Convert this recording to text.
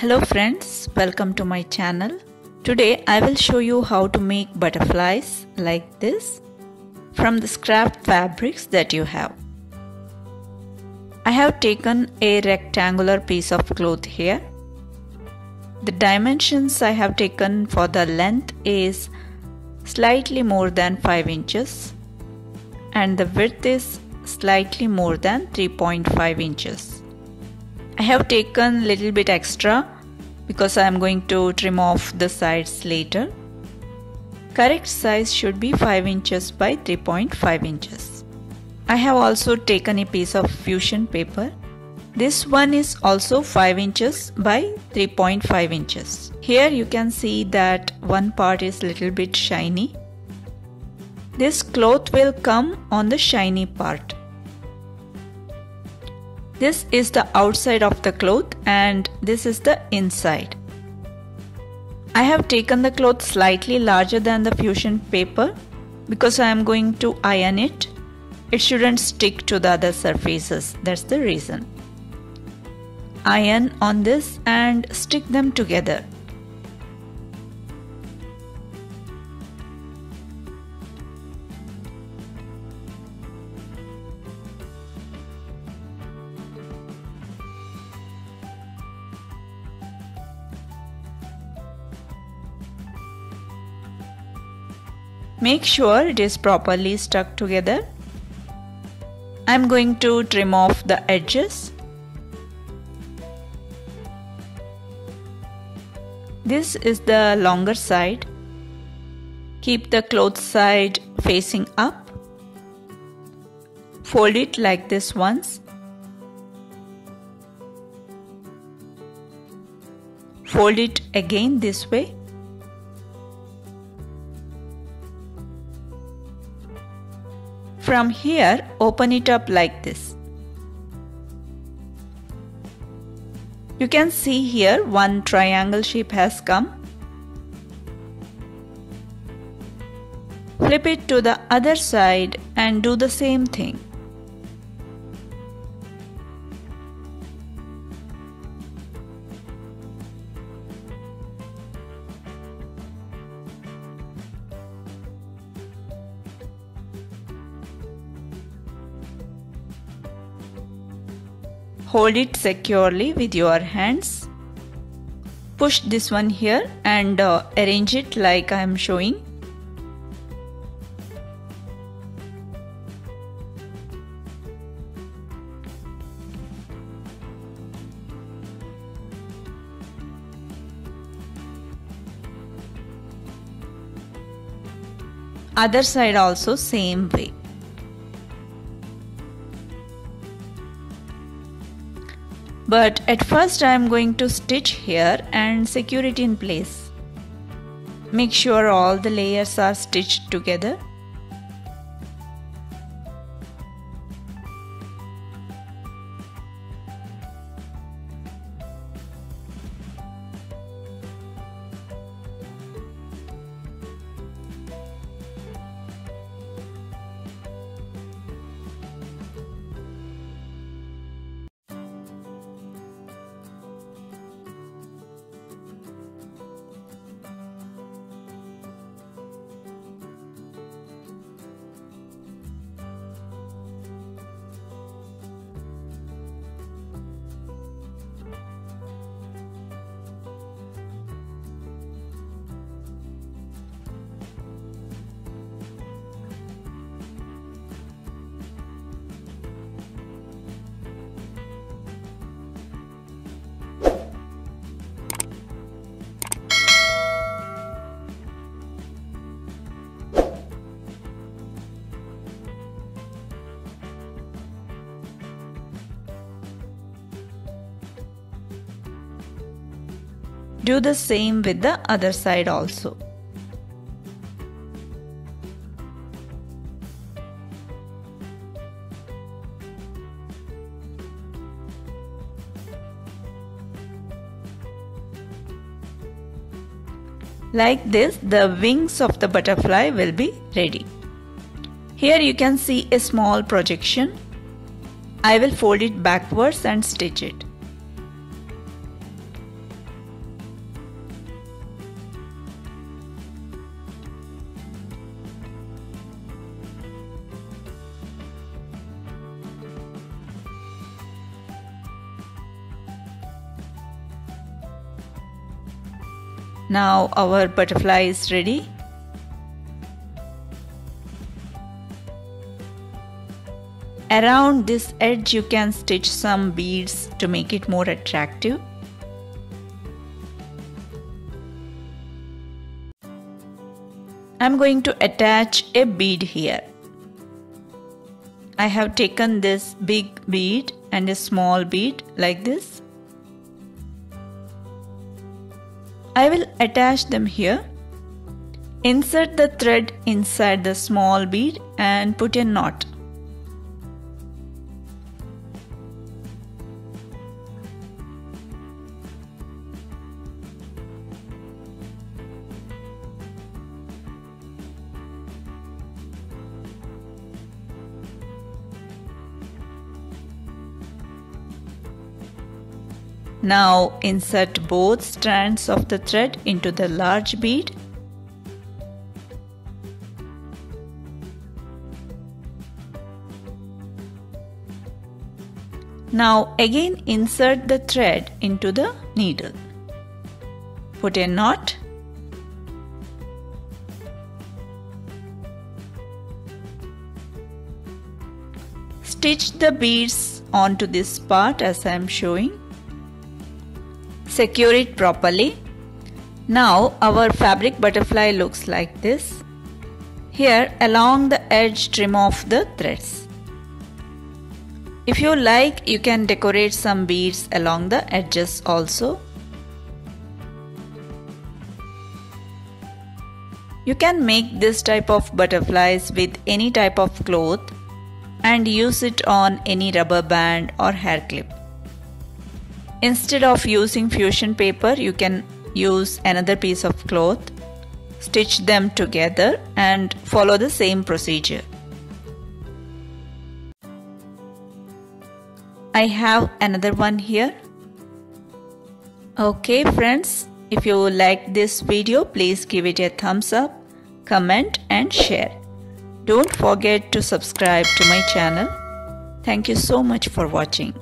Hello friends, welcome to my channel. Today I will show you how to make butterflies like this from the scrap fabrics that you have. I have taken a rectangular piece of cloth here. The dimensions I have taken for the length is slightly more than 5 inches and the width is slightly more than 3.5 inches. I have taken little bit extra because I am going to trim off the sides later. Correct size should be 5 inches by 3.5 inches. I have also taken a piece of fusion paper. This one is also 5 inches by 3.5 inches. Here you can see that one part is little bit shiny. This cloth will come on the shiny part. This is the outside of the cloth and this is the inside. I have taken the cloth slightly larger than the fusion paper because I am going to iron it. It shouldn't stick to the other surfaces, that's the reason. Iron on this and stick them together. Make sure it is properly stuck together. I am going to trim off the edges. This is the longer side. Keep the cloth side facing up. Fold it like this once. Fold it again this way. From here, open it up like this. You can see here one triangle shape has come. Flip it to the other side and do the same thing. Hold it securely with your hands. Push this one here and arrange it like I am showing. Other side also same way. But at first I am going to stitch here and secure it in place. Make sure all the layers are stitched together. Do the same with the other side also. Like this, the wings of the butterfly will be ready. Here you can see a small projection. I will fold it backwards and stitch it. Now our butterfly is ready. Around this edge you can stitch some beads to make it more attractive. I'm going to attach a bead here. I have taken this big bead and a small bead like this. I will attach them here. Insert the thread inside the small bead and put a knot. Now insert both strands of the thread into the large bead. Now again insert the thread into the needle. Put a knot. Stitch the beads onto this part as I am showing. Secure it properly. Now our fabric butterfly looks like this. Here along the edge trim off the threads. If you like, you can decorate some beads along the edges also. You can make this type of butterflies with any type of cloth and use it on any rubber band or hair clip. Instead of using fusion paper, you can use another piece of cloth, stitch them together and follow the same procedure. I have another one here. Okay friends, if you like this video, please give it a thumbs up, comment and share. Don't forget to subscribe to my channel. Thank you so much for watching.